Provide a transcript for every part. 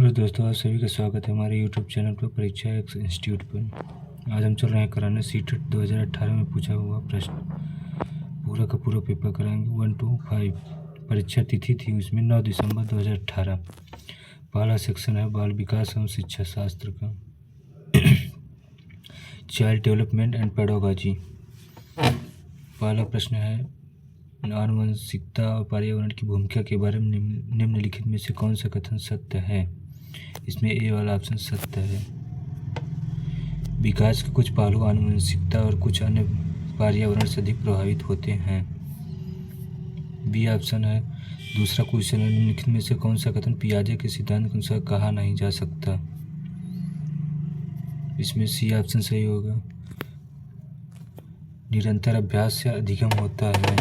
Hello दोस्तों, आप सभी का स्वागत है हमारे यूट्यूब चैनल पर परीक्षा एक्स इंस्टीट्यूट पर। आज हम चल रहे हैं कराने सीटेट 2018 में पूछा हुआ प्रश्न। पूरा का पूरा पेपर कराएंगे 1 to 5। परीक्षा तिथि थी उसमें 9 दिसंबर 2018। पहला सेक्शन है बाल विकास एवं शिक्षा शास्त्र का, चाइल्ड डेवलपमेंट एंड पेडोलॉजी। पहला प्रश्न है आनुवंशिकता और पर्यावरण की भूमिका के बारे में निम्नलिखित में से कौन सा कथन सत्य है। इसमें ए वाला ऑप्शन सत्य है। विकास के कुछ पहलू आनुवंशिकता और कुछ अन्य पर्यावरण से अधिक प्रभावित होते हैं। बी ऑप्शन है। दूसरा क्वेश्चन है निम्नलिखित में से कौन सा कथन पियाजे के सिद्धांत के अनुसार कहा नहीं जा सकता। इसमें सी ऑप्शन सही होगा। निरंतर अभ्यास से अधिगम होता है।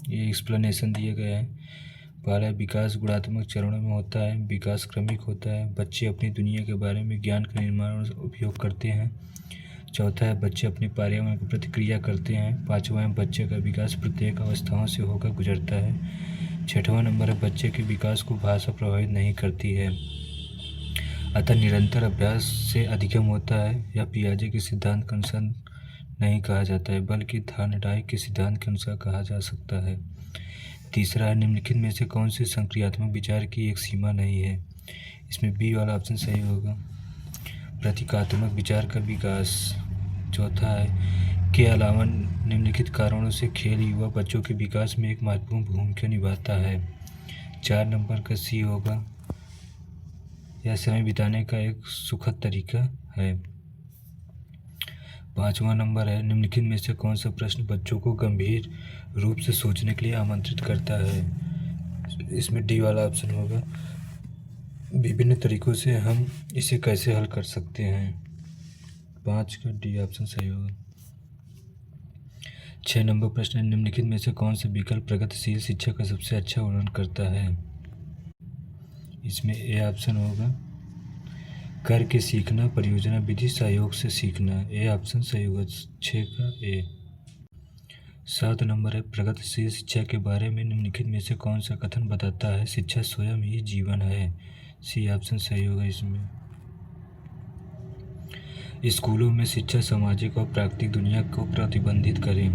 ये एक्सप्लेनेशन दिए गए हैं। पहला, विकास गुणात्मक चरणों में होता है। विकास क्रमिक होता है। बच्चे अपनी दुनिया के बारे में ज्ञान का निर्माण और उपयोग करते हैं। चौथा है, बच्चे अपने पर्यावरण की प्रतिक्रिया करते हैं। पाँचवा है, बच्चे का विकास प्रत्येक अवस्थाओं से होकर गुजरता है। छठवां नंबर है, बच्चे के विकास को भाषा प्रभावित नहीं करती है। अतः निरंतर अभ्यास से अधिगम होता है। यह पियाजे के सिद्धांत के अनुसार नहीं कहा जाता है, बल्कि थॉर्नडाइक के सिद्धांत के अनुसार कहा जा सकता है। तीसरा है, निम्नलिखित में से कौन से संक्रियात्मक विचार की एक सीमा नहीं है। इसमें बी वाला ऑप्शन सही होगा। प्रतीकात्मक विचार का विकास। चौथा है, के अलावा निम्नलिखित कारणों से खेल युवा बच्चों के विकास में एक महत्वपूर्ण भूमिका निभाता है। 4 नंबर का सी होगा। यह समय बिताने का एक सुखद तरीका है। 5वां नंबर है, निम्नलिखित में से कौन सा प्रश्न बच्चों को गंभीर रूप से सोचने के लिए आमंत्रित करता है। इसमें डी वाला ऑप्शन होगा। विभिन्न तरीकों से हम इसे कैसे हल कर सकते हैं। 5 का डी ऑप्शन सही होगा। 6 नंबर प्रश्न, निम्नलिखित में से कौन सा विकल्प प्रगतिशील शिक्षा का सबसे अच्छा वर्णन करता है। इसमें ए ऑप्शन होगा। करके सीखना, परियोजना विधि, सहयोग से सीखना। ए ऑप्शन सही होगा। 6 का ए। 7 नंबर है, प्रगतिशील शिक्षा के बारे में निम्नलिखित में से कौन सा कथन बताता है शिक्षा स्वयं ही जीवन है। सी ऑप्शन सही होगा। इसमें स्कूलों में शिक्षा सामाजिक और प्राकृतिक दुनिया को प्रतिबंधित करें।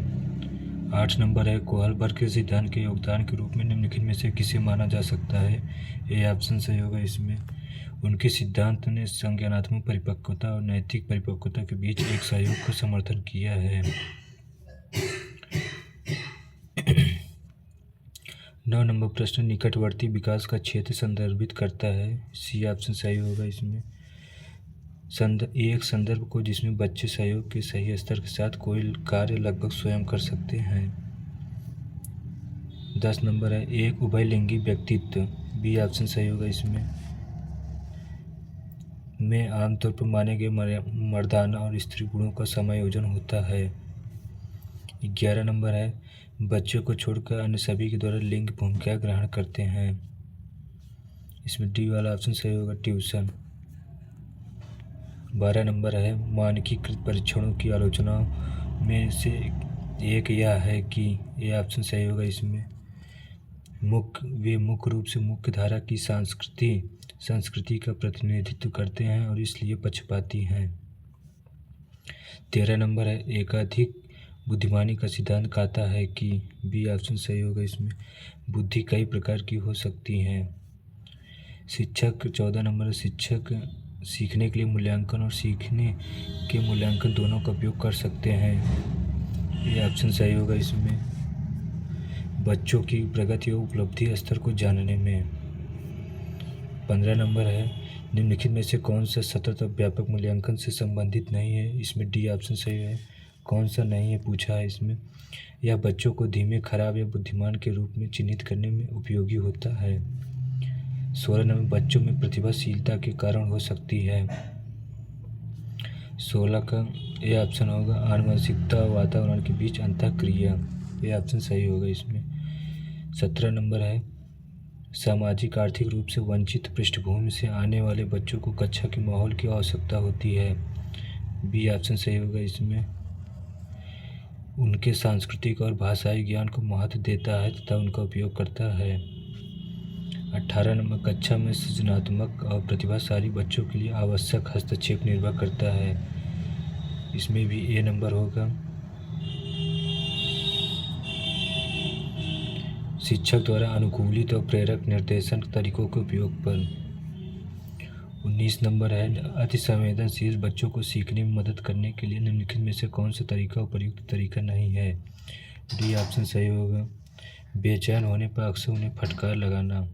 8 नंबर है, कोहलबर्ग के सिद्धांत के योगदान के रूप में निम्नलिखित में से किसे माना जा सकता है। ए ऑप्शन सही होगा। इसमें उनके सिद्धांत ने संज्ञानात्मक परिपक्वता और नैतिक परिपक्वता के बीच एक सहयोग का समर्थन किया है। 9 नंबर प्रश्न, निकटवर्ती विकास का क्षेत्र संदर्भित करता है। सी ऑप्शन सही होगा। इसमें एक संदर्भ को जिसमें बच्चे सहयोग के सही स्तर के साथ कोई कार्य लगभग स्वयं कर सकते हैं। 10 नंबर है, एक उभयलिंगी व्यक्तित्व। बी ऑप्शन सही होगा। इसमें आमतौर पर माने गए मर्दाना और स्त्री गुणों का समायोजन होता है। 11 नंबर है, बच्चों को छोड़कर अन्य सभी के द्वारा लिंग भूमिका ग्रहण करते हैं। इसमें डी वाला ऑप्शन सही होगा, ट्यूशन। 12 नंबर है, मानकीकृत परीक्षणों की आलोचना में से एक यह है कि यह ऑप्शन सही होगा। इसमें वे मुख्य रूप से मुख्य धारा की संस्कृति का प्रतिनिधित्व करते हैं और इसलिए पक्षपाती हैं। 13 नंबर है, एकाधिक बुद्धिमानी का सिद्धांत कहता है कि बी ऑप्शन सही होगा। इसमें बुद्धि कई प्रकार की हो सकती है। 14 नंबर है, शिक्षक सीखने के लिए मूल्यांकन और सीखने के मूल्यांकन दोनों का उपयोग कर सकते हैं। ये ऑप्शन सही होगा। इसमें बच्चों की प्रगति और उपलब्धि स्तर को जानने में। 15 नंबर है, निम्नलिखित में से कौन सा सतत और व्यापक मूल्यांकन से संबंधित नहीं है। इसमें डी ऑप्शन सही है। कौन सा नहीं है पूछा है। इसमें यह बच्चों को धीमे, खराब या बुद्धिमान के रूप में चिन्हित करने में उपयोगी होता है। 16 नंबर, बच्चों में प्रतिभाशीलता के कारण हो सकती है। 16 का ए ऑप्शन होगा। आनुवंशिकता और वातावरण के बीच अंतःक्रिया। ये ऑप्शन सही होगा। इसमें 17 नंबर है, सामाजिक आर्थिक रूप से वंचित पृष्ठभूमि से आने वाले बच्चों को कक्षा के माहौल की आवश्यकता होती है। बी ऑप्शन सही होगा। इसमें उनके सांस्कृतिक और भाषाई ज्ञान को महत्व देता है तथा उनका उपयोग करता है। 18 नंबर, कक्षा में सृजनात्मक और प्रतिभाशाली बच्चों के लिए आवश्यक हस्तक्षेप निर्भर करता है। इसमें भी ए नंबर होगा। शिक्षक द्वारा अनुकूलित और प्रेरक निर्देशन तरीकों के उपयोग पर। 19 नंबर है, अति संवेदनशील बच्चों को सीखने में मदद करने के लिए निम्नलिखित में से कौन सा तरीका उपयुक्त तरीका नहीं है। डी ऑप्शन सही होगा। बेचैन होने पर अक्सर उन्हें फटकार लगाना।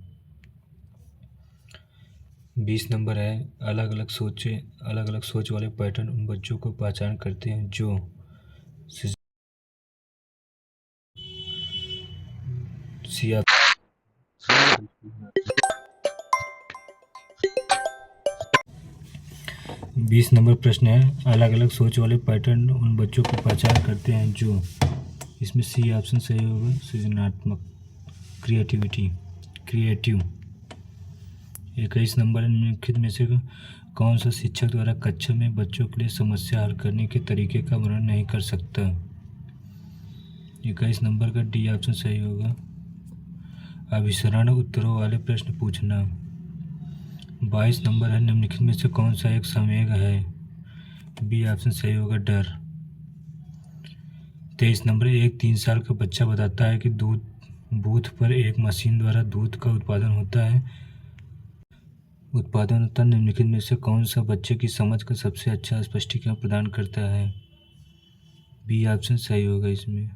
20 नंबर है, अलग अलग सोच वाले पैटर्न उन बच्चों को पहचान करते हैं जो सी 20 नंबर प्रश्न है, अलग अलग सोच वाले पैटर्न उन बच्चों को पहचान करते हैं जो, इसमें सी ऑप्शन सही होगा, सृजनात्मक, क्रिएटिव। 21 नंबर है, निम्नलिखित में से कौन सा शिक्षक द्वारा कक्षा में बच्चों के लिए समस्या हल करने के तरीके का वर्णन नहीं कर सकता। 21 नंबर का डी ऑप्शन सही होगा, अभिसरण उत्तरों वाले प्रश्न पूछना। 22 नंबर है, निम्नलिखित में से कौन सा एक संवेग है। बी ऑप्शन सही होगा, डर। 23 नंबर, एक 3 साल का बच्चा बताता है कि दूध बूथ पर एक मशीन द्वारा दूध का उत्पादन होता है। निम्नलिखित में से कौन सा बच्चे की समझ का सबसे अच्छा स्पष्टीकरण प्रदान करता है। बी ऑप्शन सही होगा। इसमें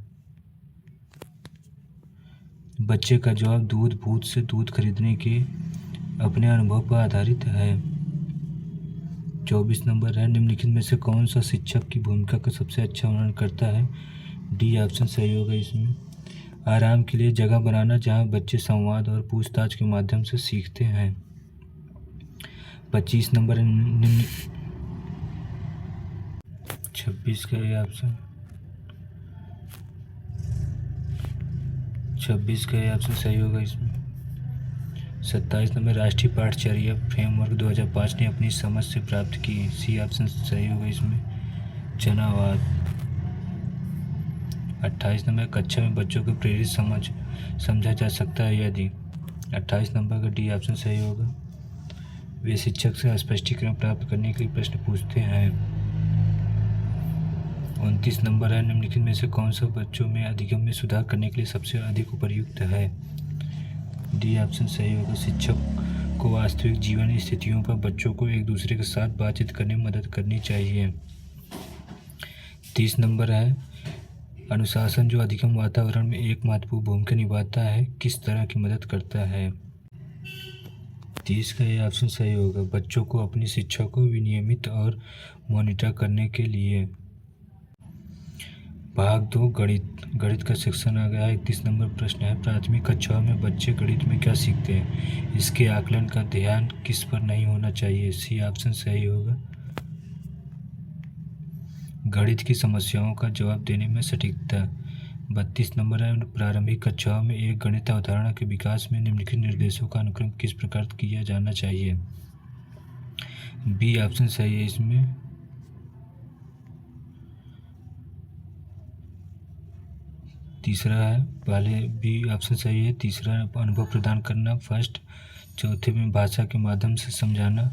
बच्चे का जवाब दूध बूथ से दूध खरीदने के अपने अनुभव पर आधारित है। 24 नंबर है, निम्नलिखित में से कौन सा शिक्षक की भूमिका का सबसे अच्छा वर्णन करता है। डी ऑप्शन सही होगा। इसमें आराम के लिए जगह बनाना जहां बच्चे संवाद और पूछताछ के माध्यम से सीखते हैं। 25 नंबर है, 26 का ये ऑप्शन 26 का ये ऑप्शन सही होगा। इसमें 27 नंबर, राष्ट्रीय पाठचर्या फ्रेमवर्क 2005 ने अपनी समझ से प्राप्त की। सी ऑप्शन सही होगा। इसमें जनावाद। 28 नंबर, कक्षा में बच्चों को प्रेरित समझा जा सकता है यदि। 28 नंबर का डी ऑप्शन सही होगा, वे शिक्षक से स्पष्टीकरण प्राप्त करने के लिए प्रश्न पूछते हैं। 29 नंबर है, निम्नलिखित में से कौन सा बच्चों में अधिगम में सुधार करने के लिए सबसे अधिक उपयुक्त है। डी ऑप्शन सही होगा, शिक्षक को वास्तविक जीवन स्थितियों पर बच्चों को एक दूसरे के साथ बातचीत करने में मदद करनी चाहिए। 30 नंबर है, अनुशासन जो अधिगम वातावरण में एक महत्वपूर्ण भूमिका निभाता है किस तरह की मदद करता है। 30 का ये ऑप्शन सही होगा, बच्चों को अपनी शिक्षा को विनियमित और मॉनिटर करने के लिए। भाग 2 गणित का सेक्शन आ गया है। 31 नंबर प्रश्न है, प्राथमिक कक्षाओं में बच्चे गणित में क्या सीखते हैं, इसके आकलन का ध्यान किस पर नहीं होना चाहिए। सी ऑप्शन सही होगा, गणित की समस्याओं का जवाब देने में सटीकता। 32 नंबर है, प्रारंभिक कक्षाओं में एक गणित अवधारणा के विकास में निम्नलिखित निर्देशों का अनुक्रम किस प्रकार किया जाना चाहिए। बी ऑप्शन सही है। इसमें तीसरा है, पहले बी ऑप्शन सही है। तीसरा अनुभव प्रदान करना फर्स्ट। चौथे में भाषा के माध्यम से समझाना,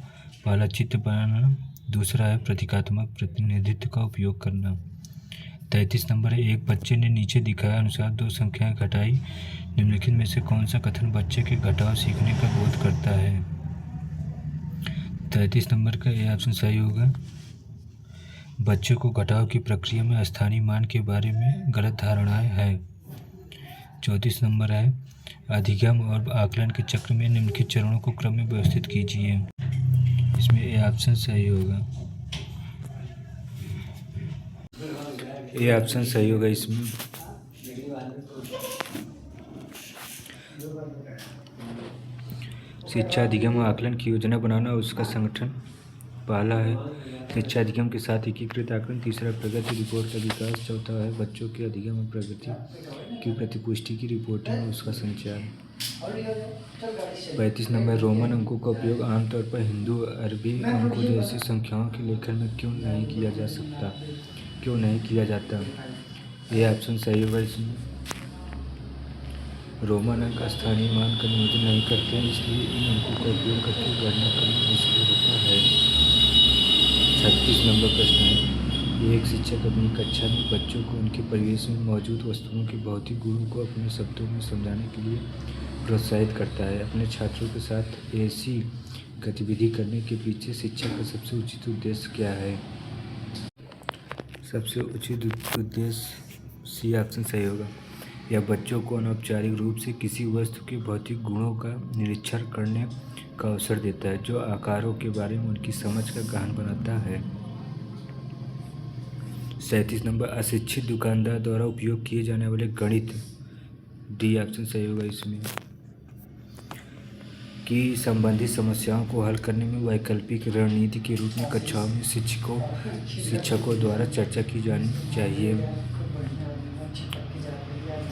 पहला चित्र बनाना। दूसरा है प्रतीकात्मक प्रतिनिधित्व का उपयोग करना। 33 नंबर है, एक बच्चे ने नीचे दिखाए अनुसार 2 संख्याएं घटाई, निम्नलिखित में से कौन सा कथन बच्चे के घटाव सीखने का बोध करता है। 33 नंबर का ए ऑप्शन सही होगा, बच्चे को घटाव की प्रक्रिया में स्थानीय मान के बारे में गलत धारणाएं हैं। 34 नंबर है, अधिगम और आकलन के चक्र में निम्नलिखित चरणों को क्रम में व्यवस्थित कीजिए। इसमें ए ऑप्शन सही होगा, ए ऑप्शन सही होगा। इसमें शिक्षा अधिगम और आकलन की योजना बनाना और उसका संगठन। पहला है शिक्षा अधिगम के साथ एकीकृत आकलन। तीसरा प्रगति रिपोर्ट का विकास। चौथा है बच्चों के अधिगम और प्रगति की प्रतिपुष्टि की रिपोर्टिंग और उसका संचार। 35 नंबर, रोमन अंकों का उपयोग आमतौर पर हिंदू अरबी अंकों जैसी संख्याओं के लेखन में क्यों नहीं किया जाता। यह ऑप्शन सही होगा। इसमें रोमन अंक स्थानीय मान का नियोजन नहीं करते हैं, इसलिए इन अंकों का उपयोग करके गणना करना मुश्किल होता है। 36 नंबर प्रश्न है, एक शिक्षक अपनी कक्षा में बच्चों को उनके परिवेश में मौजूद वस्तुओं के भौतिक गुणों को अपने शब्दों में समझाने के लिए प्रोत्साहित करता है। अपने छात्रों के साथ ऐसी गतिविधि करने के पीछे शिक्षक का सबसे उचित उद्देश्य क्या है? सबसे उचित उद्देश्य सी ऑप्शन सही होगा। यह बच्चों को अनौपचारिक रूप से किसी वस्तु के भौतिक गुणों का निरीक्षण करने का अवसर देता है, जो आकारों के बारे में उनकी समझ का गहन बनाता है। 37 नंबर, अशिक्षित दुकानदार द्वारा उपयोग किए जाने वाले गणित, डी ऑप्शन सही होगा इसमें, की संबंधित समस्याओं को हल करने में वैकल्पिक रणनीति के रूप में कक्षाओं में शिक्षकों द्वारा चर्चा की जानी चाहिए।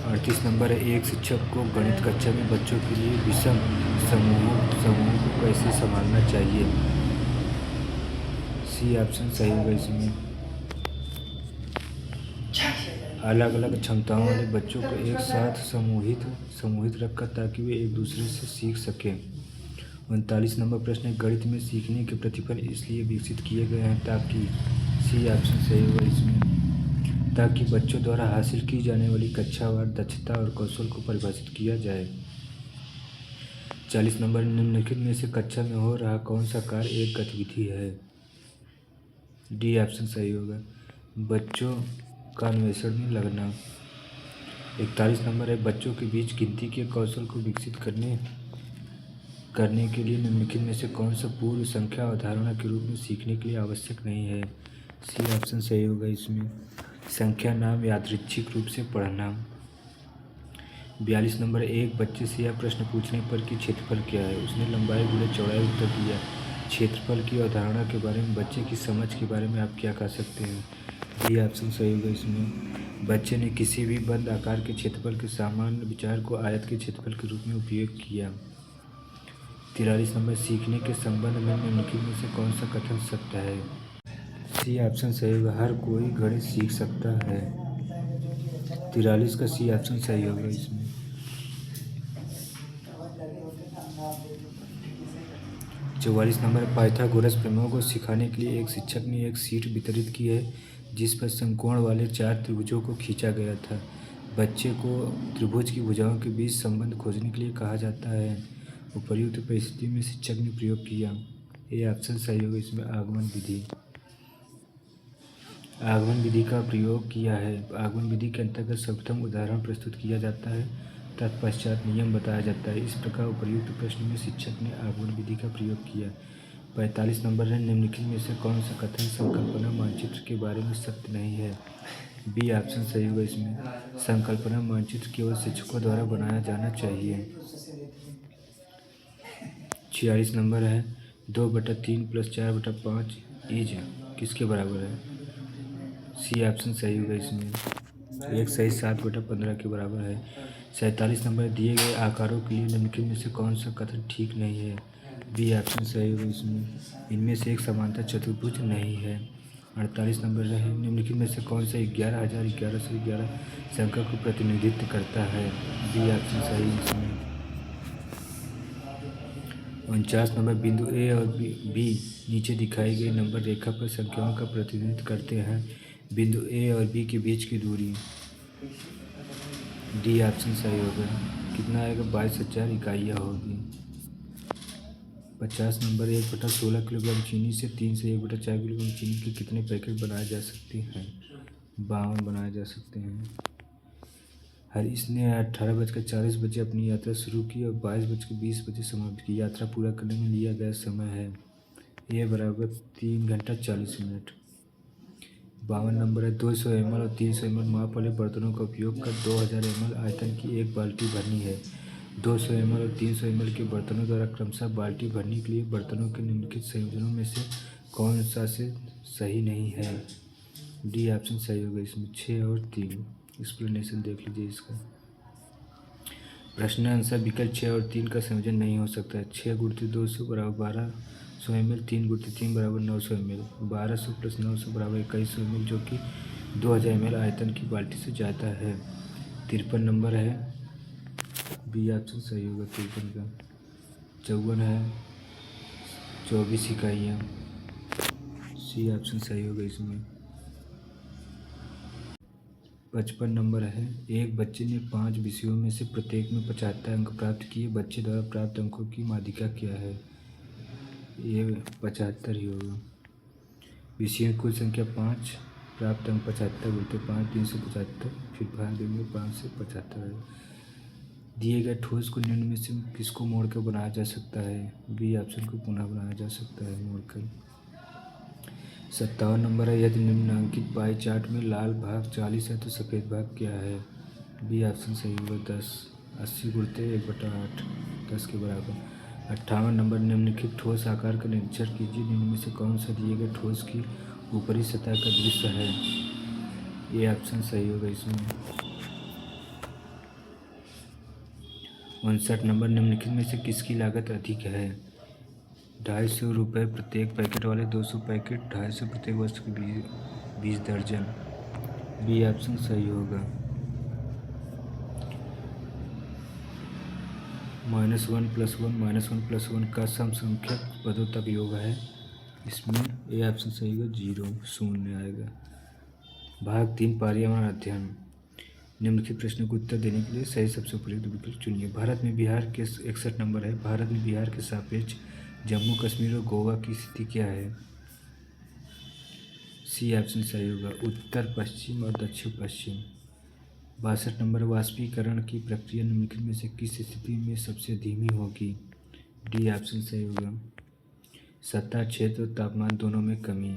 38 नंबर है, एक शिक्षक को गणित कक्षा में बच्चों के लिए विषम समूहों को कैसे संभालना चाहिए? सी ऑप्शन सही होगा इसमें, अलग अलग क्षमताओं वाले बच्चों को एक साथ समूहित रखकर ताकि वे एक दूसरे से सीख सकें। 39 नंबर प्रश्न है, गणित में सीखने के प्रतिफल इसलिए विकसित किए गए हैं ताकि, सी ऑप्शन सही होगा इसमें, ताकि बच्चों द्वारा हासिल की जाने वाली कक्षावार दक्षता और कौशल को परिभाषित किया जाए। 40 नंबर, निम्नलिखित में से कक्षा में हो रहा कौन सा कार्य एक गतिविधि है? डी ऑप्शन सही होगा, बच्चों का अन्वेषण में लगना। 41 नंबर है, बच्चों के बीच गिनती के कौशल को विकसित करने के लिए निम्नलिखित में से कौन सा पूर्व संख्या अवधारणा के रूप में सीखने के लिए आवश्यक नहीं है? सी ऑप्शन सही होगा इसमें, संख्या नाम यादृच्छिक रूप से पढ़ना। 42 नंबर, एक बच्चे से यह प्रश्न पूछने पर कि क्षेत्रफल क्या है, उसने लंबाई गुणे चौड़ाई उत्तर दिया। क्षेत्रफल की अवधारणा के बारे में बच्चे की समझ के बारे में आप क्या कह सकते हैं? डी ऑप्शन सही होगा इसमें, बच्चे ने किसी भी बंद आकार के क्षेत्रफल के सामान्य विचार को आयत के क्षेत्रफल के रूप में उपयोग किया। 43 नंबर, सीखने के संबंध में निम्नलिखित में से कौन सा कथन सत्य है? सी ऑप्शन सही होगा, हर कोई गणित सीख सकता है। 43 का सी ऑप्शन सही होगा इसमें। 44 नंबर, पाइथागोरस प्रमेयों को सिखाने के लिए एक शिक्षक ने एक शीट वितरित की है जिस पर समकोण वाले 4 त्रिभुजों को खींचा गया था। बच्चे को त्रिभुज की भुजाओं के बीच संबंध खोजने के लिए कहा जाता है। उपर्युक्त परिस्थिति में शिक्षक ने प्रयोग किया। ये ऑप्शन सही होगा इसमें, आगमन विधि का प्रयोग किया है। आगमन विधि के अंतर्गत सर्वप्रथम उदाहरण प्रस्तुत किया जाता है, तत्पश्चात नियम बताया जाता है। इस प्रकार उपर्युक्त प्रश्न में शिक्षक ने आगमन विधि का प्रयोग किया। 45 नंबर है, निम्नलिखित में से कौन सा कथन संकल्पना मानचित्र के बारे में सत्य नहीं है? बी ऑप्शन सही होगा इसमें, संकल्पना मानचित्र केवल शिक्षकों द्वारा बनाया जाना चाहिए। 46 नंबर है, 2/3 + 4/5 इज किसके बराबर है? सी ऑप्शन सही होगा इसमें, 1 सही 7/15 के बराबर है। 47 नंबर, दिए गए आकारों के लिए निम्नलिखित में से कौन सा कथन ठीक नहीं है? बी ऑप्शन सही होगा इसमें, इनमें से एक समांतर चतुर्भुज नहीं है। 48 नंबर है, निम्नलिखित में से कौन सा 11,1111 संख्या को प्रतिनिधित्व करता है? बी ऑप्शन सही इसमें। 49 नंबर, बिंदु ए और बी नीचे दिखाई गई नंबर रेखा पर संख्याओं का प्रतिनिधित्व करते हैं। बिंदु ए और बी के बीच की दूरी, डी ऑप्शन सही होगा, कितना आएगा? 22,000 इकाइयाँ होगी। 50 नंबर, 1/16 किलोग्राम चीनी से 3 से 1/4 किलोग्राम चीनी के कितने पैकेट बनाए जा सकते हैं? 52 बनाए जा सकते हैं। हरीश ने 18:40 बजे अपनी यात्रा शुरू की और 22:20 बजे समाप्त की। यात्रा पूरा करने में लिया गया समय है, ये बराबर 3 घंटा 40 मिनट। 52 नंबर है, 200 ml और 300 ml माप वाले बर्तनों का उपयोग कर 2000 ml आयतन की एक बाल्टी भरनी है। 200 ml और 300 ml के बर्तनों द्वारा क्रमशः बाल्टी भरने के लिए बर्तनों के निम्नलिखित संयोजनों में से कौन सा से सही नहीं है? डी ऑप्शन सही होगा इसमें, 6 और 3। एक्सप्लेनेशन देख लीजिए इसका। प्रश्न आंसर, विकल्प 6 और 3 का संयोजन नहीं हो सकता है। 6 × 200 बराबर 1200 ml, 3 × 3 बराबर 900 ml, 1200 + 900 बराबर 2100 ml, जो कि 2000 ml आयतन की बाल्टी से ज़्यादा है। 53 नंबर है, बी ऑप्शन सही होगा 53 का। 54 है 24 इकाइयाँ, सी ऑप्शन सही होगा इसमें। 55 नंबर है, एक बच्चे ने 5 विषयों में से प्रत्येक में 75 अंक प्राप्त किए, बच्चे द्वारा प्राप्त अंकों की माध्यिका क्या है? ये 75 ही होगा। विषयों की कुल संख्या 5, प्राप्त अंक 75 बोलते 5 3 से 75, फिर भाग देंगे 5 से 75 है। दिए गए ठोस को निम्न में से किसको मोड़कर बनाया जा सकता है? बी ऑप्शन को पुनः बनाया जा सकता है मोड़कर। 57 नंबर है, यदि निम्नांकित पाई चार्ट में लाल भाग 40 है तो सफ़ेद भाग क्या है? बी ऑप्शन सही होगा 10। 80 गुणते 1/8, 10 के बराबर। 58 नंबर, निम्नलिखित ठोस आकार का निरीक्षण कीजिए, निम्न में से कौन सा दिए गए ठोस की ऊपरी सतह का दृश्य है? ये ऑप्शन सही होगा इसमें। 59 नंबर, निम्नलिखित में से किसकी लागत अधिक है? 250 रुपये प्रत्येक पैकेट वाले 200 पैकेट, 250 प्रत्येक वस्तु की 20 दर्जन। बी ऑप्शन सही होगा। -1 + 1 -1 + 1 का सम संख्यक पदों तक योग है, इसमें ए ऑप्शन सही होगा 0 शून्य आएगा। भाग 3 पर्यावरण अध्ययन। निम्नलिखित प्रश्न को उत्तर देने के लिए सही सबसे उपयुक्त विकल्प चुनिए। भारत में बिहार के 61 नंबर है, भारत में बिहार के सापेक्ष जम्मू कश्मीर और गोवा की स्थिति क्या है? सी ऑप्शन सही होगा, उत्तर पश्चिम और दक्षिण पश्चिम। 62 नंबर, वाष्पीकरण की प्रक्रिया निम्नलिखित में से किस स्थिति में सबसे धीमी होगी? डी ऑप्शन सही होगा, सतह क्षेत्र और तापमान दोनों में कमी।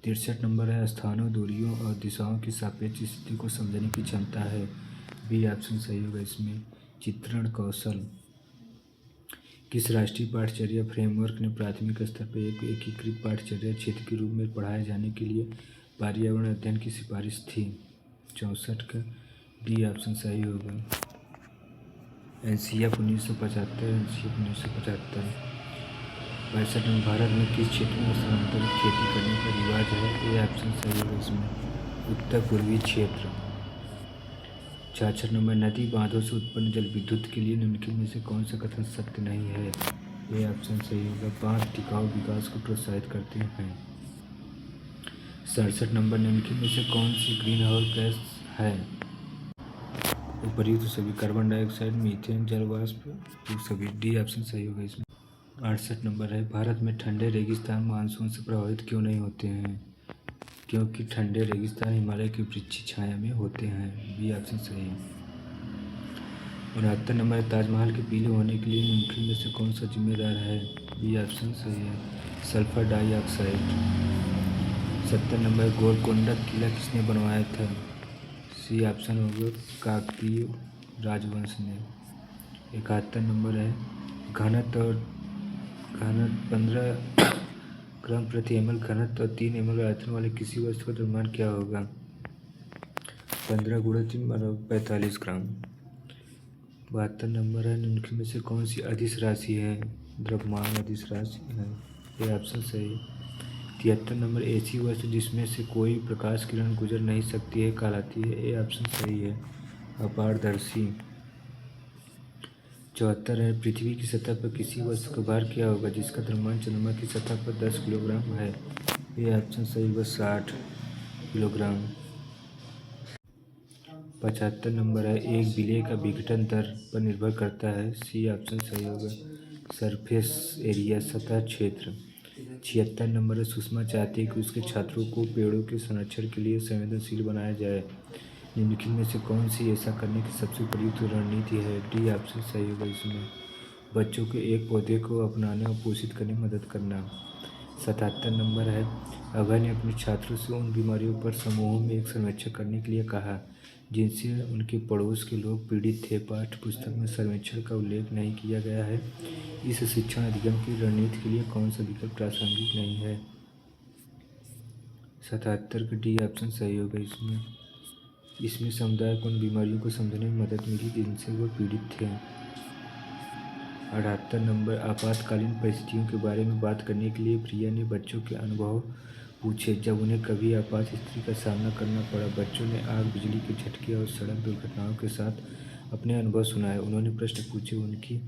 63 नंबर है, स्थानों, दूरियों और दिशाओं की सापेक्ष स्थिति को समझने की क्षमता है। बी ऑप्शन सही होगा इसमें, चित्रण कौशल। किस राष्ट्रीय पाठ्यचर्या फ्रेमवर्क ने प्राथमिक स्तर पर एक एकीकृत पाठ्यचर्या क्षेत्र के रूप में पढ़ाए जाने के लिए पर्यावरण अध्ययन की सिफारिश थी? 64 का। डी ऑप्शन सही होगा, एनसीएफ 1975, एनसीएफ 1975। 62 में भारत में किस क्षेत्र में स्थानांतरित खेती करने का रिवाज है? ये ऑप्शन सही होगा इसमें, उत्तर पूर्वी क्षेत्र। 66 नंबर, नदी बांधों से उत्पन्न जल विद्युत के लिए निम्नलिखित में से कौन सा कथन सत्य नहीं है? ये ऑप्शन सही होगा, बांध टिकाऊ विकास को प्रोत्साहित करते हैं। 67 नंबर, निम्नलिखित में से कौन सी ग्रीन हाउस गैस है? उपर्युक्त सभी, कार्बन डाइऑक्साइड, मीथेन, जल वाष्प, ये सभी। डी ऑप्शन सही होगा इसमें। 68 नंबर है, भारत में ठंडे रेगिस्तान मानसून से प्रभावित क्यों नहीं होते हैं? क्योंकि ठंडे रेगिस्तान हिमालय की वृक्षी छाया में होते हैं। बी ऑप्शन सही है। 69 नंबर, ताजमहल के पीले होने के लिए निम्नलिखित में से कौन सा जिम्मेदार है? बी ऑप्शन सही है, सल्फर डाइऑक्साइड। 70 नंबर, गोलकोंडा किला किसने बनवाया था? सी ऑप्शन होगा, काकतीय राजवंश ने। 71 नंबर है, घनत्व 15 ग्राम प्रति ml घनत्व और 3 ml आयतन वाले किसी वस्तु का द्रव्यमान क्या होगा? 15 × 3 = 45 ग्राम। 72 नंबर है, निम्नलिखित में से कौन सी अदिश राशि है? द्रव्यमान अदिश राशि है, ये ऑप्शन सही। 73 नंबर, ऐसी वस्तु जिसमें से कोई प्रकाश किरण गुजर नहीं सकती है कहलाती है? ये ऑप्शन सही है, अपारदर्शी। 74 है, पृथ्वी की सतह पर किसी वस्तु का भार क्या होगा जिसका द्रव्यमान चंद्रमा की सतह पर 10 किलोग्राम है? ये ऑप्शन सही होगा, 60 किलोग्राम। 75 नंबर है, एक विलेय का विघटन दर पर निर्भर करता है? सी ऑप्शन सही होगा, सरफेस एरिया, सतह क्षेत्र। 76 नंबर है, सुषमा चाहती है कि उसके छात्रों को पेड़ों के संरक्षण के लिए संवेदनशील बनाया जाए, निम्नलिखित में से कौन सी ऐसा करने की सबसे उपयुक्त रणनीति है? डी ऑप्शन सही होगा इसमें, बच्चों के एक पौधे को अपनाने और पोषित करने में मदद करना। 77 नंबर है, अभय ने अपने छात्रों से उन बीमारियों पर समूहों में एक सर्वेक्षण करने के लिए कहा जिनसे उनके पड़ोस के लोग पीड़ित थे। पाठ्य पुस्तक में सर्वेक्षण का उल्लेख नहीं किया गया है, इस शिक्षण अधिगम की रणनीति के लिए कौन सा विकल्प प्रासंगिक नहीं है? 77 का डी ऑप्शन सही होगा इसमें समुदाय को उन बीमारियों को समझने में मदद मिली जिनसे वो पीड़ित थे। 78 नंबर, आपातकालीन परिस्थितियों के बारे में बात करने के लिए प्रिया ने बच्चों के अनुभव पूछे जब उन्हें कभी आपात स्थिति का सामना करना पड़ा। बच्चों ने आग, बिजली के झटके और सड़क दुर्घटनाओं के साथ अपने अनुभव सुनाए। उन्होंने प्रश्न पूछे, उनकी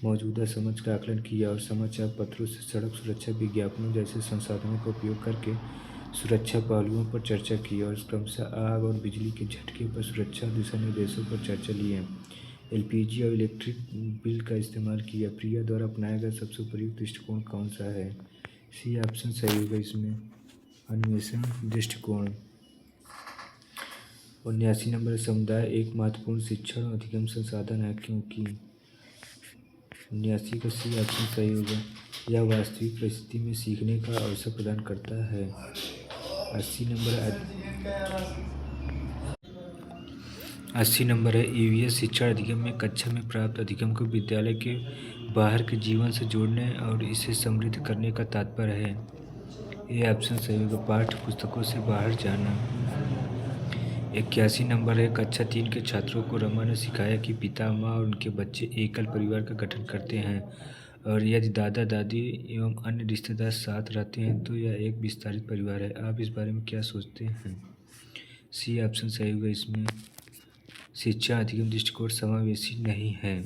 मौजूदा समझ का आकलन किया और समाचार पत्रों से सड़क सुरक्षा विज्ञापनों जैसे संसाधनों का उपयोग करके सुरक्षा पहलुओं पर चर्चा की और क्रमशः आग और बिजली के झटके पर सुरक्षा दिशा निर्देशों पर चर्चा लिए। एलपीजी और इलेक्ट्रिक बिल का इस्तेमाल किया। प्रिया द्वारा अपनाया गया सबसे उपयुक्त दृष्टिकोण कौन सा है? सी ऑप्शन सही होगा इसमें, अन्वेषण दृष्टिकोण। 79 नंबर, समुदाय एक महत्वपूर्ण शिक्षण और अधिगम संसाधन है क्योंकि। 79 का सी ऑप्शन सही होगा, यह वास्तविक परिस्थिति में सीखने का अवसर प्रदान करता है। 80 नंबर है, ईवीएस शिक्षण अधिगम में कक्षा में प्राप्त अधिगम को विद्यालय के बाहर के जीवन से जोड़ने और इसे समृद्ध करने का तात्पर्य है। ये ऑप्शन सही होगा, पाठ्य पुस्तकों से बाहर जाना। 81 नंबर है, कक्षा 3 के छात्रों को रमा ने सिखाया कि पिता, माँ और उनके बच्चे एकल परिवार का गठन करते हैं और यदि दादा दादी एवं अन्य रिश्तेदार साथ रहते हैं तो यह एक विस्तारित परिवार है। आप इस बारे में क्या सोचते हैं? सी ऑप्शन सही होगा इसमें, शिक्षा अधिगम दृष्टिकोण समावेशी नहीं है।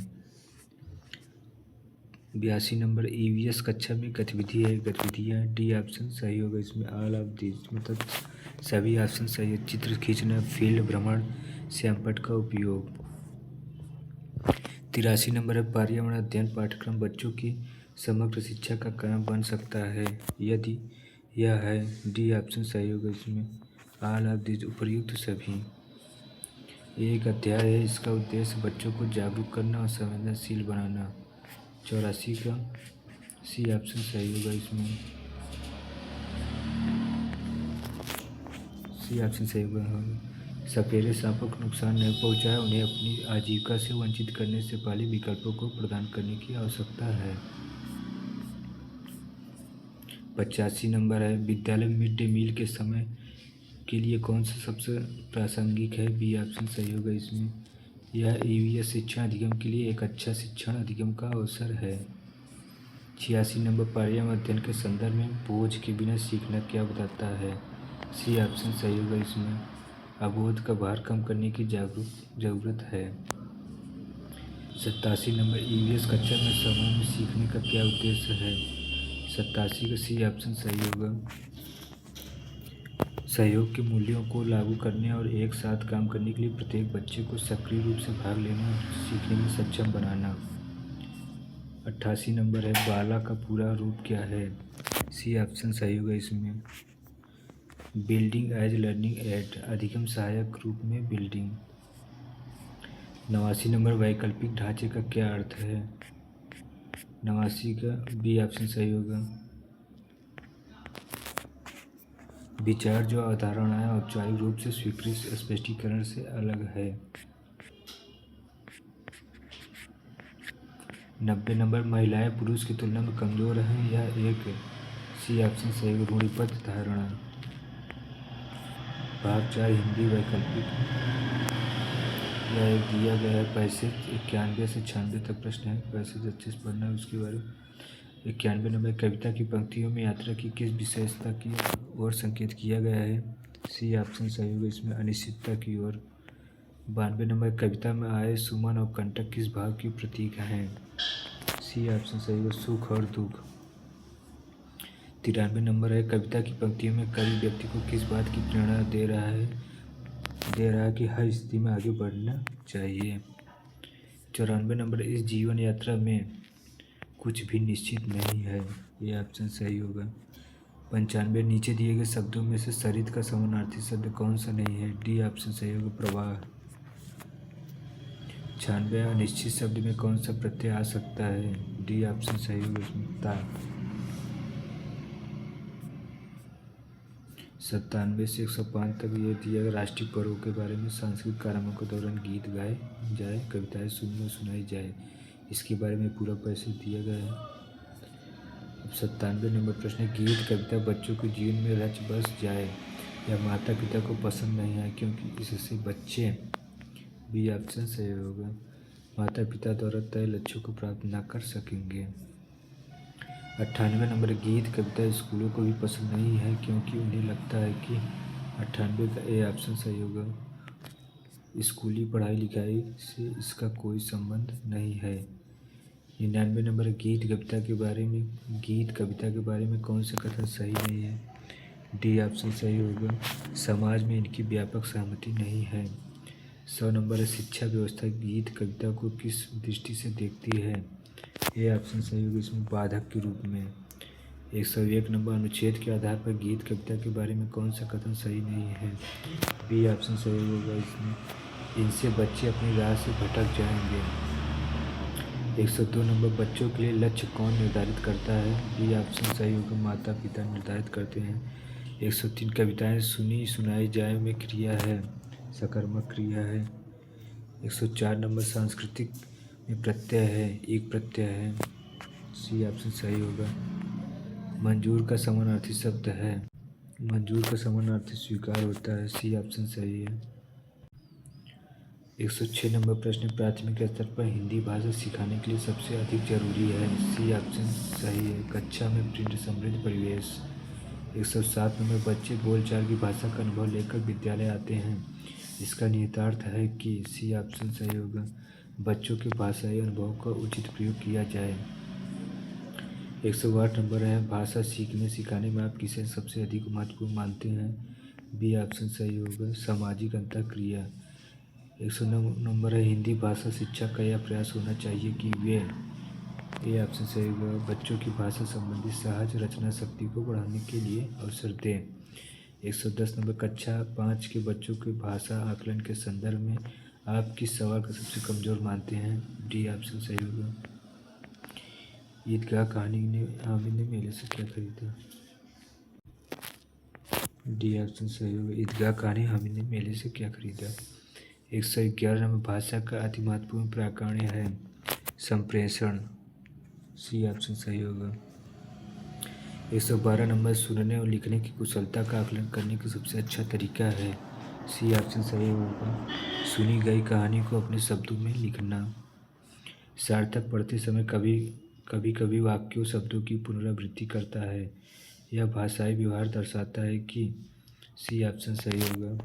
82 नंबर, ईवीएस कक्षा में गतिविधि है, गतिविधियाँ। डी ऑप्शन सही होगा इसमें, ऑल ऑफ दिस, मतलब सभी ऑप्शन सही है। चित्र खींचना, फील्ड भ्रमण, श्यामपट्ट का उपयोग। 83 नंबर है, पर्यावरण अध्ययन पाठ्यक्रम बच्चों की समग्र शिक्षा का कारण बन सकता है यदि यह है। डी ऑप्शन सही होगा इसमें, ऑल ऑफ दिस, उपर्युक्त सभी। एक अध्याय है, इसका उद्देश्य बच्चों को जागरूक करना और संवेदनशील बनाना। 84 का सी ऑप्शन सही होगा इसमें, सी ऑप्शन सही होगा। सपेरे सांपों को नुकसान नहीं पहुंचाए, उन्हें अपनी आजीविका से वंचित करने से पहले विकल्पों को प्रदान करने की आवश्यकता है। 85 नंबर है, विद्यालय में मिड डे मील के समय के लिए कौन सा सबसे प्रासंगिक है? बी ऑप्शन सही होगा इसमें, यह ईवीएस शिक्षण अधिगम के लिए एक अच्छा शिक्षण अधिगम का अवसर है। 86 नंबर, पर्यावरण अध्ययन के संदर्भ में बोझ के बिना सीखना क्या बताता है? सी ऑप्शन सही होगा इसमें, अबोध का भार कम करने की ज़रूरत है। 87 नंबर, ईवीएस कक्षा में समूह में सीखने का क्या उद्देश्य है? 87 का सी ऑप्शन सही होगा, सहयोग के मूल्यों को लागू करने और एक साथ काम करने के लिए प्रत्येक बच्चे को सक्रिय रूप से भाग लेने और सीखने में सक्षम बनाना। 88 नंबर है, बाला का पूरा रूप क्या है? सी ऑप्शन सही होगा इसमें, बिल्डिंग एज लर्निंग एड, अधिगम सहायक रूप में बिल्डिंग। 89 नंबर, वैकल्पिक ढांचे का क्या अर्थ है? 89 का बी ऑप्शन सही होगा, विचार जो अवधारणाएं औपचारिक रूप से स्वीकृत स्पष्टीकरण से अलग है। 90 नंबर, महिलाएं पुरुष की तुलना में कमज़ोर हैं, यह एक। सी ऑप्शन सही है, रूढ़िबद्ध धारणा। भाग 4 हिंदी वैकल्पिक, यह एक दिया गया है, पैसेज 91 से 96 तक प्रश्न है, पैसेज अच्छे से पढ़ना है उसके बारे में। 91 नंबर, कविता की पंक्तियों में यात्रा की किस विशेषता की ओर संकेत किया गया है? सी ऑप्शन सही होगा इसमें, अनिश्चितता की ओर। 92 नंबर, कविता में आए सुमन और कंटक किस भाव की प्रतीक हैं? सी ऑप्शन सही होगा, सुख और दुख। 93 नंबर है, कविता की पंक्तियों में कवि व्यक्ति को किस बात की प्रेरणा दे रहा है कि हर स्थिति में आगे बढ़ना चाहिए। 94 नंबर, इस जीवन यात्रा में कुछ भी निश्चित नहीं है, ये ऑप्शन सही होगा। 95, नीचे दिए गए शब्दों में से सरित का समानार्थी शब्द कौन सा नहीं है? डी ऑप्शन सही होगा, प्रवाह। 96, अनिश्चित शब्द में कौन सा प्रत्यय आ सकता है? डी ऑप्शन सही होगा इसमें, ता। 97 से 105 तक ये दिया गया राष्ट्रीय पर्वों के बारे में सांस्कृतिक कार्यक्रमों के दौरान गीत गाए जाए, कविताएं सुनाई जाए, इसके बारे में पूरा पैसेज दिया गया है। अब 97 नंबर प्रश्न, गीत कविता बच्चों के जीवन में रच बस जाए या माता पिता को पसंद नहीं आए क्योंकि इससे बच्चे। बी ऑप्शन सही होगा, माता पिता द्वारा तय लक्ष्यों को प्राप्त न कर सकेंगे। 98 नंबर, गीत कविता स्कूलों को भी पसंद नहीं है क्योंकि उन्हें लगता है कि। 98 का ए ऑप्शन सही होगा, स्कूली पढ़ाई लिखाई से इसका कोई संबंध नहीं है। 99 नंबर है, गीत कविता के बारे में कौन सा कथन सही नहीं है? डी ऑप्शन सही होगा। समाज में इनकी व्यापक सहमति नहीं है। 100 नंबर है, शिक्षा व्यवस्था गीत कविता को किस दृष्टि से देखती है? ए ऑप्शन सही होगा, इसमें बाधक के रूप में। 101 नंबर, अनुच्छेद के आधार पर गीत कविता के बारे में कौन सा कथन सही नहीं है? बी ऑप्शन सही होगा, इसमें इनसे बच्चे अपनी राह से भटक जाएंगे। 102 नंबर, बच्चों के लिए लक्ष्य कौन निर्धारित करता है? बी ऑप्शन सही होगा, माता पिता निर्धारित करते हैं। 103, कविताएं सुनी सुनाई जाए में क्रिया है, सकर्मक क्रिया है। 104 नंबर, सांस्कृतिक में प्रत्यय है, एक प्रत्यय है। सी ऑप्शन सही होगा। मंजूर का समानार्थी शब्द है, मंजूर का समानार्थी स्वीकार होता है। सी ऑप्शन सही है। 106 नंबर प्रश्न, प्राथमिक स्तर पर हिंदी भाषा सिखाने के लिए सबसे अधिक जरूरी है? सी ऑप्शन सही है, कक्षा में प्रिंट समृद्ध परिवेश। 107 नंबर, बच्चे बोलचाल की भाषा का अनुभव लेकर विद्यालय आते हैं, इसका निहितार्थ है कि? सी ऑप्शन सही होगा, बच्चों के भाषाई अनुभव का उचित प्रयोग किया जाए। 108 नंबर है, भाषा सीखने सिखाने में आप किसे सबसे अधिक महत्वपूर्ण मानते हैं? बी ऑप्शन सही होगा, सामाजिक अंतःक्रिया। 109 नंबर है, हिंदी भाषा शिक्षा का यह प्रयास होना चाहिए कि वे? ए ऑप्शन सही होगा, बच्चों की भाषा संबंधी सहज रचना शक्ति को बढ़ाने के लिए अवसर दें। 110 नंबर, कक्षा 5 के बच्चों के भाषा आकलन के संदर्भ में आप किस सवाल को सबसे कमज़ोर मानते हैं? डी ऑप्शन सही होगा, ईदगाह कहानी ने हामिद ने मेले से क्या खरीदा? डी ऑप्शन सही होगा, ईदगाह कहानी हामिद ने मेले से क्या खरीदा? 111 नंबर, भाषा का अति महत्वपूर्ण प्राकाण्य है, संप्रेषण। सी ऑप्शन सही होगा। 112 नंबर, सुनने और लिखने की कुशलता का आकलन करने का सबसे अच्छा तरीका है? सी ऑप्शन सही होगा, सुनी गई कहानी को अपने शब्दों में लिखना। सार्थक पढ़ते समय कभी कभी वाक्यों शब्दों की पुनरावृत्ति करता है, यह भाषाई व्यवहार दर्शाता है कि? सी ऑप्शन सही होगा,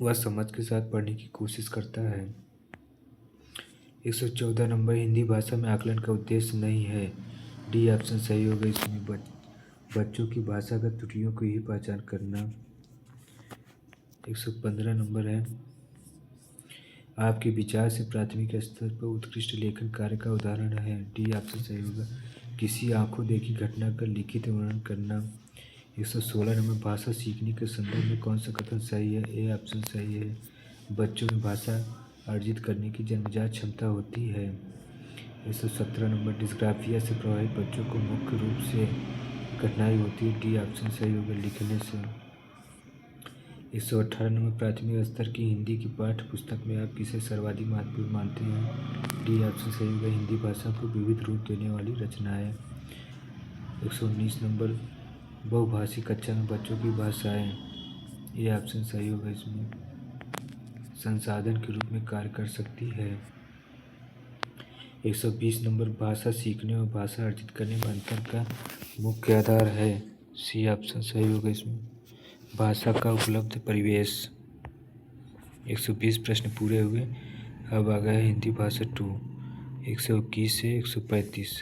वह समझ के साथ पढ़ने की कोशिश करता है। 114 नंबर, हिंदी भाषा में आकलन का उद्देश्य नहीं है। डी ऑप्शन सही होगा, इसमें बच्चों की भाषागत त्रुटियों को ही पहचान करना। 115 नंबर है, आपके विचार से प्राथमिक स्तर पर उत्कृष्ट लेखन कार्य का उदाहरण है? डी ऑप्शन सही होगा, किसी आंखों देखी घटना का लिखित वर्णन करना। 116 नंबर, भाषा सीखने के संदर्भ में कौन सा कथन सही है? ए ऑप्शन सही है, बच्चों में भाषा अर्जित करने की जन्मजात क्षमता होती है। 117 नंबर, डिस्ग्राफिया से प्रभावित बच्चों को मुख्य रूप से कठिनाई होती है? डी ऑप्शन सही होगा, लिखने से। 118 नंबर, प्राथमिक स्तर की हिंदी की पाठ्य पुस्तक में आप किसे सर्वाधिक महत्वपूर्ण मानते हैं? डी ऑप्शन सही होगा, हिंदी भाषा को विविध रूप देने वाली रचनाएँ। 119 नंबर, बहुभाषी कक्षा में बच्चों की भाषाएँ। ये ऑप्शन सही होगा, इसमें संसाधन के रूप में कार्य कर सकती है। 120 नंबर, भाषा सीखने और भाषा अर्जित करने में अंतर का मुख्य आधार है? सी ऑप्शन सही होगा, इसमें भाषा का उपलब्ध परिवेश। 120 प्रश्न पूरे हुए। अब आ गया हिंदी भाषा 2, 121 से 135।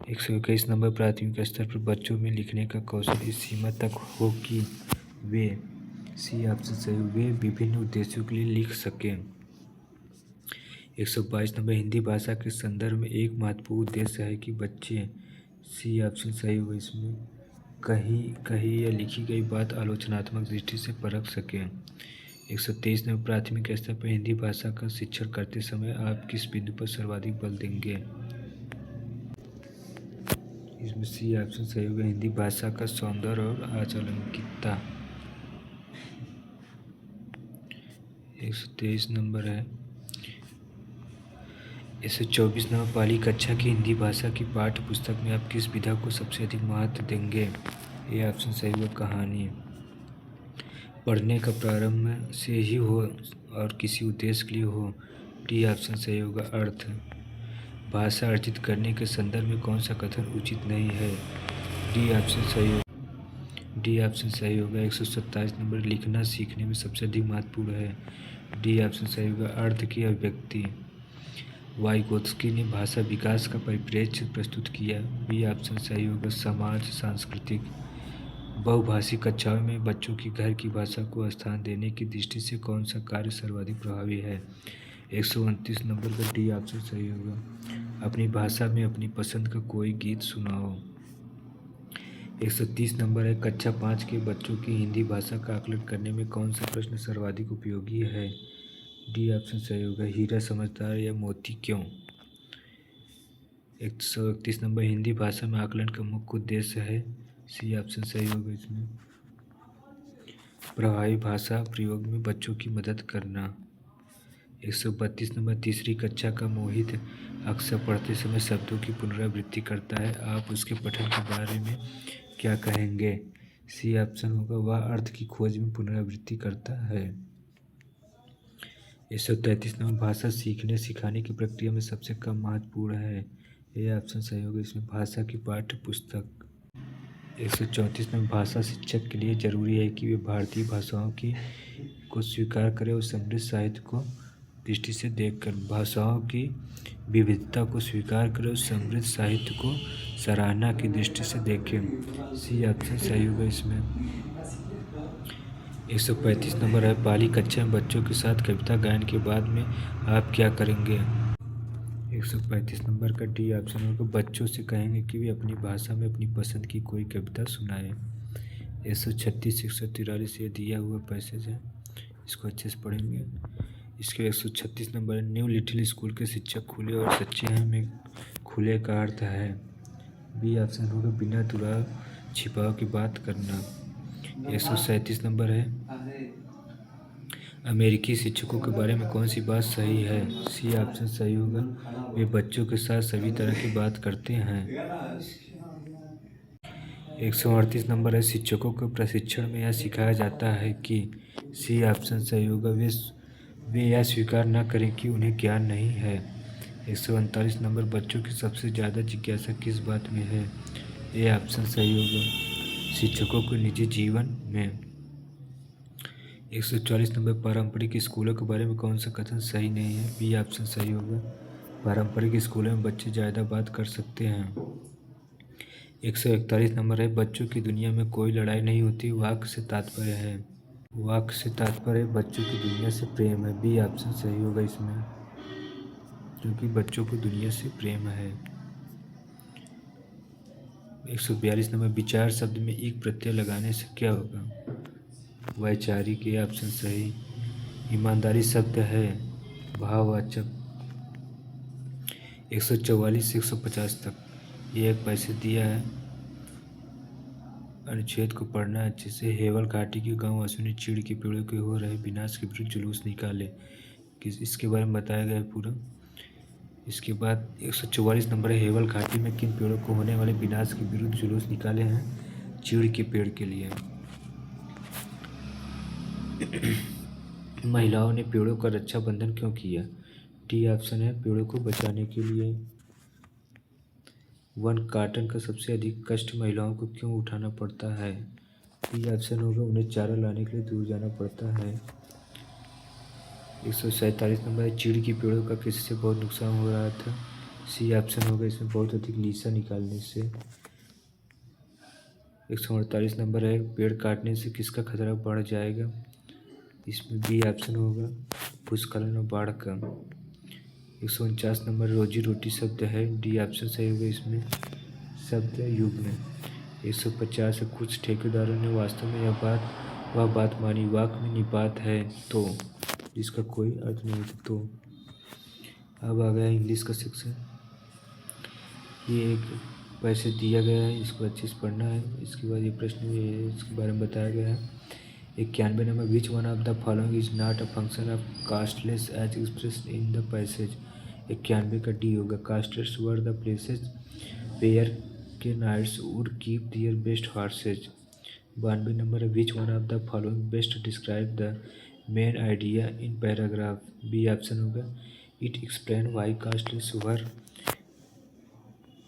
121 नंबर, प्राथमिक स्तर पर बच्चों में लिखने का कौशल इस सीमा तक हो कि वे? सी ऑप्शन सही, वे विभिन्न उद्देश्यों के लिए लिख सकें। 122 नंबर, हिंदी भाषा के संदर्भ में एक महत्वपूर्ण उद्देश्य है कि बच्चे? सी ऑप्शन सही होगा, इसमें कही या लिखी गई बात आलोचनात्मक दृष्टि से परख सकें। 123 नंबर, प्राथमिक स्तर पर हिंदी भाषा का शिक्षण करते समय आप किस बिंदु पर सर्वाधिक बल देंगे? इसमें सी ऑप्शन सही होगा, हिंदी भाषा का सौंदर्य और आचालंकितता। 123 नंबर है। 124 नंबर, पहली कक्षा की हिंदी भाषा की पाठ्य पुस्तक में आप किस विधा को सबसे अधिक महत्व देंगे? ये ऑप्शन सही होगा, कहानी। पढ़ने का प्रारंभ से ही हो और किसी उद्देश्य के लिए हो? डी ऑप्शन सही होगा, अर्थ। भाषा अर्जित करने के संदर्भ में कौन सा कथन उचित नहीं है? डी ऑप्शन सही होगा, डी ऑप्शन सही होगा। 127 नंबर, लिखना सीखने में सबसे अधिक महत्वपूर्ण है। डी ऑप्शन सही होगा। अर्थ की अभिव्यक्ति। वाइगोत्स्की ने भाषा विकास का परिप्रेक्ष्य प्रस्तुत किया। बी ऑप्शन सही होगा। समाज सांस्कृतिक। बहुभाषी कक्षाओं में बच्चों की घर की भाषा को स्थान देने की दृष्टि से कौन सा कार्य सर्वाधिक प्रभावी है। 129 नंबर का डी ऑप्शन सही होगा। अपनी भाषा में अपनी पसंद का कोई गीत सुनाओ। 130 नंबर है, कक्षा 5 के बच्चों की हिंदी भाषा का आकलन करने में कौन सा प्रश्न सर्वाधिक उपयोगी है। डी ऑप्शन सही होगा। हीरा समझदार या मोती क्यों। 131 नंबर, हिंदी भाषा में आकलन का मुख्य उद्देश्य है। सी ऑप्शन सही होगा इसमें। प्रभावी भाषा प्रयोग में बच्चों की मदद करना। 132 नंबर, तीसरी कक्षा का मोहित अक्सर पढ़ते समय शब्दों की पुनरावृत्ति करता है, आप उसके पठन के बारे में क्या कहेंगे। सी ऑप्शन होगा। वह अर्थ की खोज में पुनरावृत्ति करता है। 133 नंबर, भाषा सीखने सिखाने की प्रक्रिया में सबसे कम महत्वपूर्ण है। ये ऑप्शन सही होगा इसमें। भाषा की पाठ्य पुस्तक। 134 नंबर, भाषा शिक्षक के लिए जरूरी है कि वे भारतीय भाषाओं को स्वीकार करें और समृद्ध साहित्य को दृष्टि से देखकर भाषाओं की विविधता को स्वीकार करें और समृद्ध साहित्य को सराहना की दृष्टि से देखें। सी ऑप्शन सही होगा इसमें। 135 नंबर है, पहली कक्षा में बच्चों के साथ कविता गायन के बाद में आप क्या करेंगे। 135 नंबर का डी ऑप्शन होगा। बच्चों से कहेंगे कि वे अपनी भाषा में अपनी पसंद की कोई कविता सुनाएं। 136 143 ये दिया हुआ पैसेज है, इसको अच्छे से पढ़ेंगे। इसके 136 नंबर है, न्यू लिटिल स्कूल के शिक्षक खुले और सच्चे हैं में खुले का अर्थ है। बी ऑप्शन होगा। बिना दुरा छिपाव की बात करना। 137 नंबर है, अमेरिकी शिक्षकों के बारे में कौन सी बात सही है। सी ऑप्शन सही होगा। वे बच्चों के साथ सभी तरह की बात करते हैं। 138 नंबर है, शिक्षकों को प्रशिक्षण में यह सिखाया जाता है कि। सी ऑप्शन सही होगा। वे यह स्वीकार न करें कि उन्हें ज्ञान नहीं है। 139 नंबर, बच्चों की सबसे ज़्यादा जिज्ञासा किस बात में है। ये ऑप्शन सही होगा। शिक्षकों के निजी जीवन में। 140 नंबर, पारंपरिक स्कूलों के बारे में कौन सा कथन सही नहीं है। बी ऑप्शन सही होगा। पारंपरिक स्कूलों में बच्चे ज़्यादा बात कर सकते हैं। 141 नंबर है, बच्चों की दुनिया में कोई लड़ाई नहीं होती, वाक्य से तात्पर्य है। वाक्य से तात्पर्य बच्चों की दुनिया से प्रेम है। बी ऑप्शन सही होगा इसमें, क्योंकि बच्चों को दुनिया से प्रेम है। 142 नंबर, विचार शब्द में एक प्रत्यय लगाने से क्या होगा। वैचारिक। ये ऑप्शन सही। ईमानदारी शब्द है भाववाचक। 144 से 150 तक ये एक पैसेज दिया है, अनुच्छेद को पढ़ना अच्छे से। हेवल घाटी के गांव अश्विनी चीड़ के पेड़ों के हो रहे विनाश के विरुद्ध जुलूस निकाले, इसके बारे में बताया गया है पूरा। इसके बाद 144 नंबर है, हेवल घाटी में किन पेड़ों को होने वाले विनाश के विरुद्ध जुलूस निकाले हैं। चीड़ के पेड़ के लिए। महिलाओं ने पेड़ों का रक्षा बंधन क्यों किया। डी ऑप्शन है, पेड़ों को बचाने के लिए। वन काटने का सबसे अधिक कष्ट महिलाओं को क्यों उठाना पड़ता है। डी ऑप्शन होगा, उन्हें चारा लाने के लिए दूर जाना पड़ता है। 147 नंबर है, चीड़ की पेड़ों का किससे बहुत नुकसान हो रहा था। सी ऑप्शन होगा इसमें, बहुत अधिक लीसा निकालने से। 148 नंबर है, पेड़ काटने से किसका खतरा बढ़ जाएगा। इसमें बी ऑप्शन होगा, भूस्खलन और बाढ़ का। 149 नंबर, रोजी रोटी शब्द है। डी ऑप्शन सही होगा इसमें, शब्द युग में। 150 है, कुछ ठेकेदारों ने वास्तव में वह बात मानी, वाक में निपात है तो, जिसका कोई अर्थ नहीं था तो। अब आ गया इंग्लिश का सेक्शन। ये एक पैसे दिया गया है, इसको अच्छे से पढ़ना है। इसके बाद ये प्रश्न इसके बारे में बताया गया है। 91 number, which one of the following is not a function of castles as expressed in the passage. 91 का डी होगा। Castles were the places where the knights would keep their best horses. 92 number है, which one of the following best describe the main idea in paragraph. B option होगा, it explain why castles were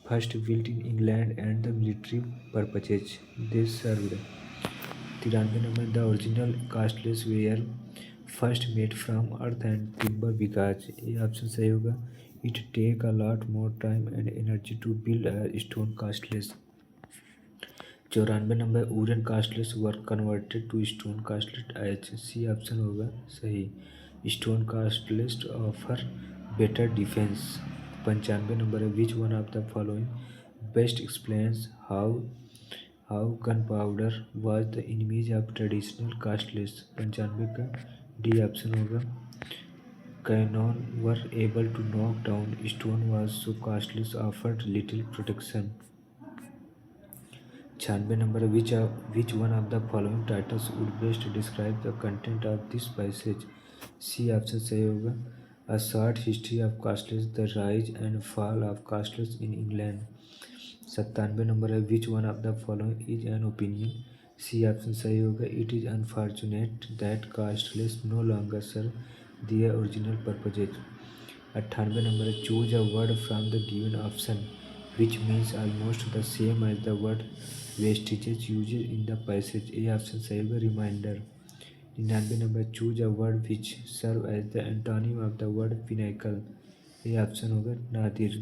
first built in England and the military purposes they served. 93 number the original castles were first made from earth and timber because ये option सही होगा। It take a lot more time and energy to build a stone castles. 94 number wooden castles were converted to stone castles H C option होगा सही। Stone castles offer better defence. 95 number है which one of the following best explains how gunpowder was the image of traditional castles. 95 का D option होगा। Cannon were able to knock down stone was so castles offered little protection. 96 number which one of the following titles would best describe the content of this passage. C option सही होगा। A short history of castles the rise and fall of castles in England. 97 number है which one of the following is an opinion. C option सही होगा। It is unfortunate that castles no longer serve their original purposes. 98 number है choose a word from the given option which means almost the same as the word wastages used in the passage। ये option सही होगा reminder. 99 number choose a word which serve as the antonym of the word pinnacle. ये option होगा nadir.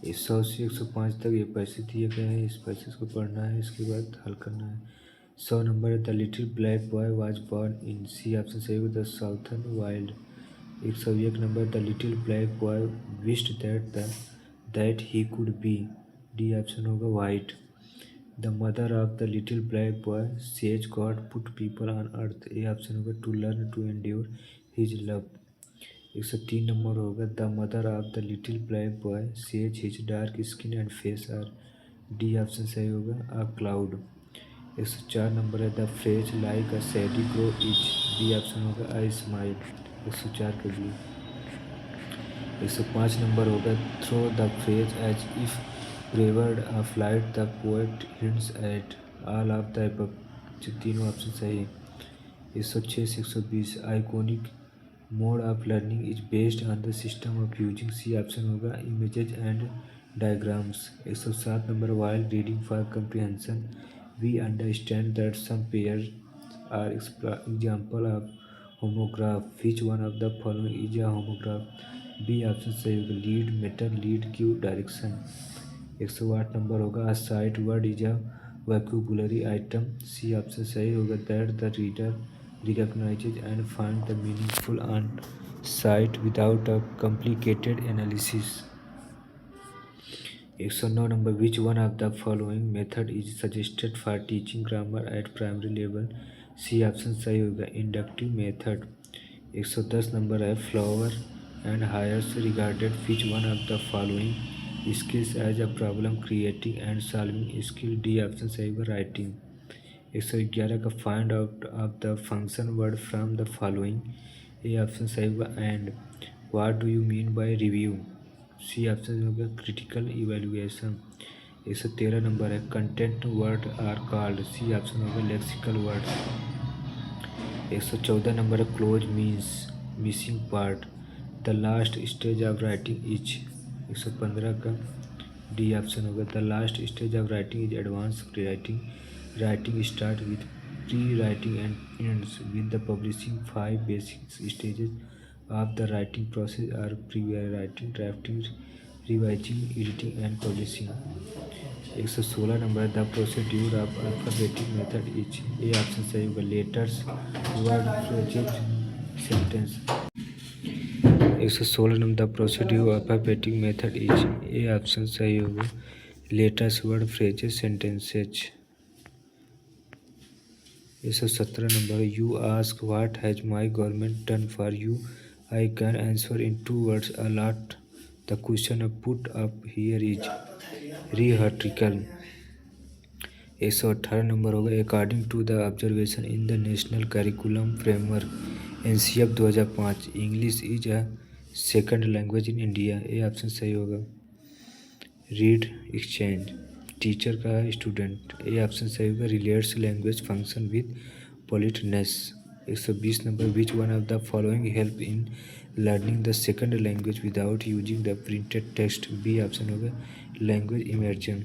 100 से 105 तक ये पैसे दिए गए हैं, इस पैसेज को पढ़ना है, इसके बाद हल करना है। 100 नंबर है the little black boy was born in. C option सही होगा the southern wild. 101 number the little black boy wished that he could be. D option होगा white. The mother of the little black boy says God put people on earth. A option होगा to learn to endure his love. 103 number होगा the mother of the little black boy says his dark skin and face are. D option सही होगा a cloud. 104 number है the phrase like a shady grove is. D option होगा I smile. 104 के लिए। 105 number होगा through the phrase as if braved a flight the poet hints at. All of the above. तीनों option सही है। 106 से 120 iconic mode of learning is based on the system of using. C option होगा images and diagrams. 107 number while reading for comprehension we understand that some pair are example of homograph. Which one of the following is a homograph. B option सही होगा lead metal lead cue direction. 108 number होगा a sight word is a vocabulary item. C option सही होगा that the reader recognises and find the meaningful on sight without a complicated analysis. 109 number which one of the following method is suggested for teaching grammar at primary level. C option सही होगा inductive method. 110 number है flower and Hayes regarded which one of the following skills as a problem creating and solving skill. D option सही होगा writing. 111 का find out of the function word from the following. A option सही होगा and. What do you mean by review. C option होगा critical evaluation. 113 number है content word are called. C option होगा lexical word. 114 number है cloze means missing part. The last stage of writing is. 115 का D option होगा the last stage of writing is advance writing. Writing start with pre writing and ends with the publishing. 5 basic stages of the writing process are pre writing drafting revising editing and publishing. 116 number the procedure of alphabetic method is. A option सही होगा letters word phrases sentence. 116 number the procedure of alphabetic method is. A option सही होगा letters word phrases sentences. 117 number you ask what has my government done for you. I can answer in 2 words a lot। The question put up here is rhetorical. 118 number होगा according to the observation in the national curriculum framework NCF 2005 English is a second language in India. A option सही होगा read exchange. Teacher का student. A option सही होगा relates language function with politeness. 120 number which one of the following help in learning the second language without using the printed text. B option होगा language immersion.